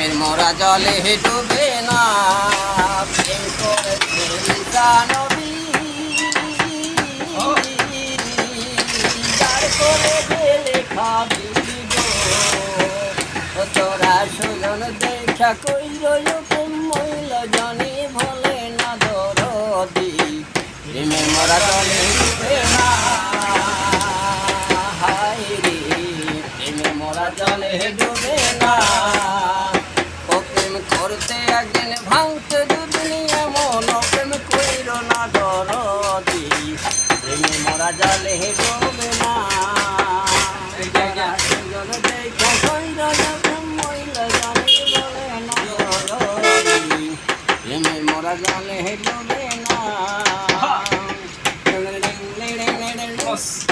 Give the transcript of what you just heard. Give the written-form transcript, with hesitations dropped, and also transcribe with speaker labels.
Speaker 1: প্রেমের মোরা জলে ডুবে না প্রেম করেছে নবী যার করে গেলে খাবি গো তোরা সুজন দেখা কইর প্রেম মইল জনি ভোলে না দরদি প্রেমের মোরা জলে ডুবে না হায় রে প্রেমে মোরা জলে ডুবে না ও প্রেম করতে একদিন ভাঙতে দুদিন এমন প্রেম কইর না দরদি প্রেমে মোরা জলে ডুবে না সুজন দেখা কইর প্রেম মইল জনি ভোলে না দরদি প্রেমে মোরা জলে ডুবে না
Speaker 2: Boss.